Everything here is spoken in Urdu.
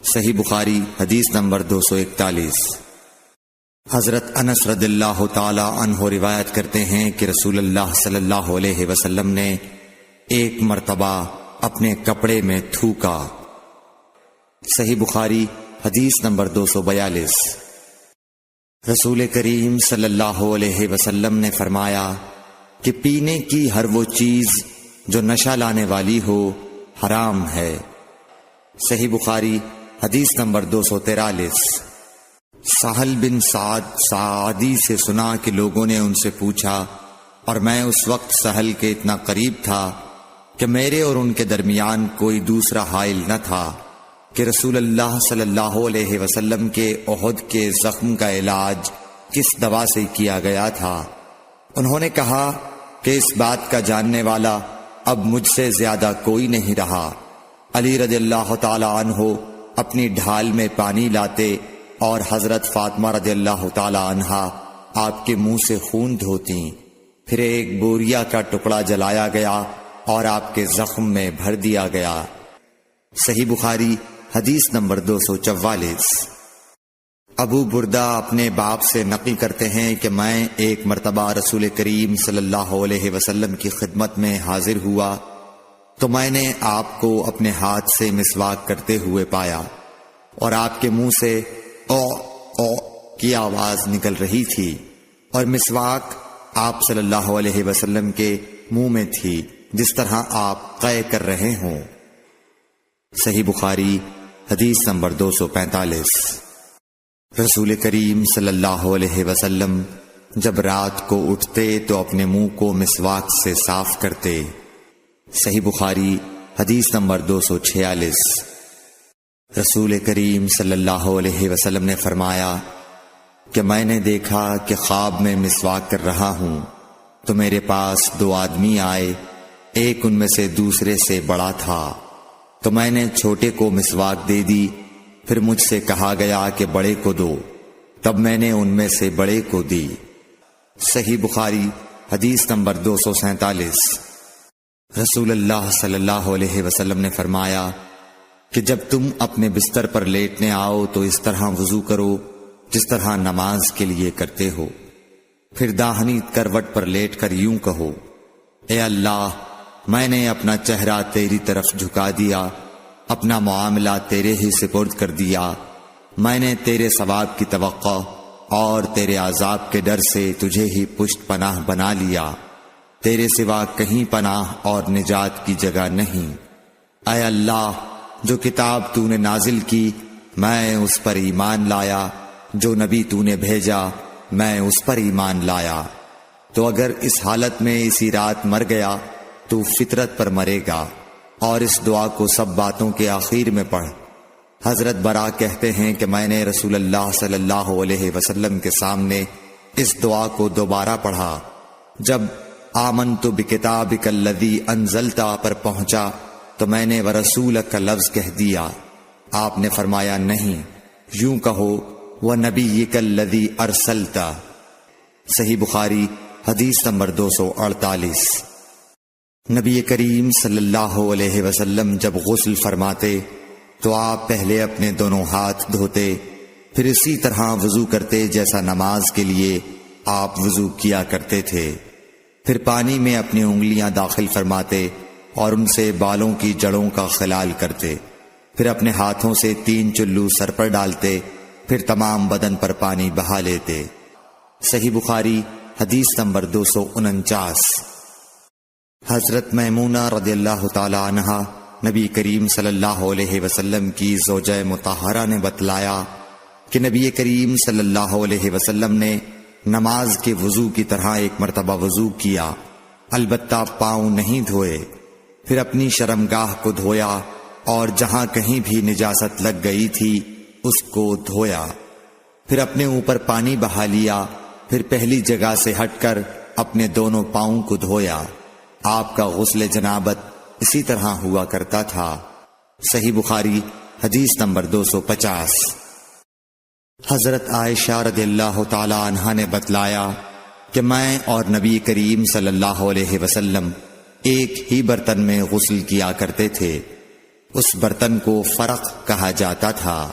صحیح بخاری حدیث نمبر 241۔ حضرت انس رضی اللہ تعالی عنہ روایت کرتے ہیں کہ رسول اللہ صلی اللہ علیہ وسلم نے ایک مرتبہ اپنے کپڑے میں تھوکا۔ صحیح بخاری حدیث نمبر 242۔ رسول کریم صلی اللہ علیہ وسلم نے فرمایا کہ پینے کی ہر وہ چیز جو نشہ لانے والی ہو حرام ہے۔ صحیح بخاری حدیث نمبر 243۔ سہل بن سعد سعدی سے سنا کہ لوگوں نے ان سے پوچھا، اور میں اس وقت سہل کے اتنا قریب تھا کہ میرے اور ان کے درمیان کوئی دوسرا حائل نہ تھا، کہ رسول اللہ صلی اللہ علیہ وسلم کے احد کے زخم کا علاج کس دوا سے کیا گیا تھا۔ انہوں نے کہا کہ اس بات کا جاننے والا اب مجھ سے زیادہ کوئی نہیں رہا۔ علی رضی اللہ تعالی عنہ اپنی ڈھال میں پانی لاتے اور حضرت فاطمہ رضی اللہ تعالی عنہا آپ کے منہ سے خون دھوتیں، پھر ایک بوریا کا ٹکڑا جلایا گیا اور آپ کے زخم میں بھر دیا گیا۔ صحیح بخاری حدیث نمبر 244۔ ابو بردہ اپنے باپ سے نقل کرتے ہیں کہ میں ایک مرتبہ رسول کریم صلی اللہ علیہ وسلم کی خدمت میں حاضر ہوا تو میں نے آپ کو اپنے ہاتھ سے مسواک کرتے ہوئے پایا، اور آپ کے منہ سے او او کی آواز نکل رہی تھی، اور مسواک آپ صلی اللہ علیہ وسلم کے منہ میں تھی جس طرح آپ قے کر رہے ہوں۔ صحیح بخاری حدیث نمبر 245۔ رسول کریم صلی اللہ علیہ وسلم جب رات کو اٹھتے تو اپنے منہ کو مسواک سے صاف کرتے۔ صحیح بخاری حدیث نمبر 246۔ رسول کریم صلی اللہ علیہ وسلم نے فرمایا کہ میں نے دیکھا کہ خواب میں مسواک کر رہا ہوں تو میرے پاس دو آدمی آئے، ایک ان میں سے دوسرے سے بڑا تھا، تو میں نے چھوٹے کو مسواک دے دی، پھر مجھ سے کہا گیا کہ بڑے کو دو، تب میں نے ان میں سے بڑے کو دی۔ صحیح بخاری حدیث نمبر 247۔ رسول اللہ صلی اللہ علیہ وسلم نے فرمایا کہ جب تم اپنے بستر پر لیٹنے آؤ تو اس طرح وضو کرو جس طرح نماز کے لیے کرتے ہو، پھر داہنی کروٹ پر لیٹ کر یوں کہو، اے اللہ، میں نے اپنا چہرہ تیری طرف جھکا دیا، اپنا معاملہ تیرے ہی سپرد کر دیا، میں نے تیرے ثواب کی توقع اور تیرے عذاب کے ڈر سے تجھے ہی پشت پناہ بنا لیا، تیرے سوا کہیں پناہ اور نجات کی جگہ نہیں۔ اے اللہ، جو کتاب تو نے نازل کی میں اس پر ایمان لایا، جو نبی تو نے بھیجا میں اس پر ایمان لایا، تو اگر اس حالت میں اسی رات مر گیا تو فطرت پر مرے گا، اور اس دعا کو سب باتوں کے آخر میں پڑھ۔ حضرت برا کہتے ہیں کہ میں نے رسول اللہ صلی اللہ علیہ وسلم کے سامنے اس دعا کو دوبارہ پڑھا۔ جب آمنت بکتابک الذی انزلت پر پہنچا تو میں نے ورسولک کا لفظ کہہ دیا۔ آپ نے فرمایا نہیں، یوں کہو ونبیک الذی ارسلت۔ صحیح بخاری حدیث نمبر 248۔ نبی کریم صلی اللہ علیہ وسلم جب غسل فرماتے تو آپ پہلے اپنے دونوں ہاتھ دھوتے، پھر اسی طرح وضو کرتے جیسا نماز کے لیے آپ وضو کیا کرتے تھے، پھر پانی میں اپنی انگلیاں داخل فرماتے اور ان سے بالوں کی جڑوں کا خلال کرتے، پھر اپنے ہاتھوں سے 3 چلو سر پر ڈالتے، پھر تمام بدن پر پانی بہا لیتے۔ صحیح بخاری حدیث نمبر 249۔ حضرت میمونہ رضی اللہ تعالی عنہا نبی کریم صلی اللہ علیہ وسلم کی زوجہ مطہرہ نے بتلایا کہ نبی کریم صلی اللہ علیہ وسلم نے نماز کے وضو کی طرح ایک مرتبہ وضو کیا، البتہ پاؤں نہیں دھوئے، پھر اپنی شرمگاہ کو دھویا اور جہاں کہیں بھی نجاست لگ گئی تھی اس کو دھویا، پھر اپنے اوپر پانی بہا لیا، پھر پہلی جگہ سے ہٹ کر اپنے دونوں پاؤں کو دھویا۔ آپ کا غسل جنابت اسی طرح ہوا کرتا تھا۔ صحیح بخاری حدیث نمبر 250۔ حضرت عائشہ رضی اللہ تعالی عنہا نے بتلایا کہ میں اور نبی کریم صلی اللہ علیہ وسلم ایک ہی برتن میں غسل کیا کرتے تھے، اس برتن کو فرق کہا جاتا تھا۔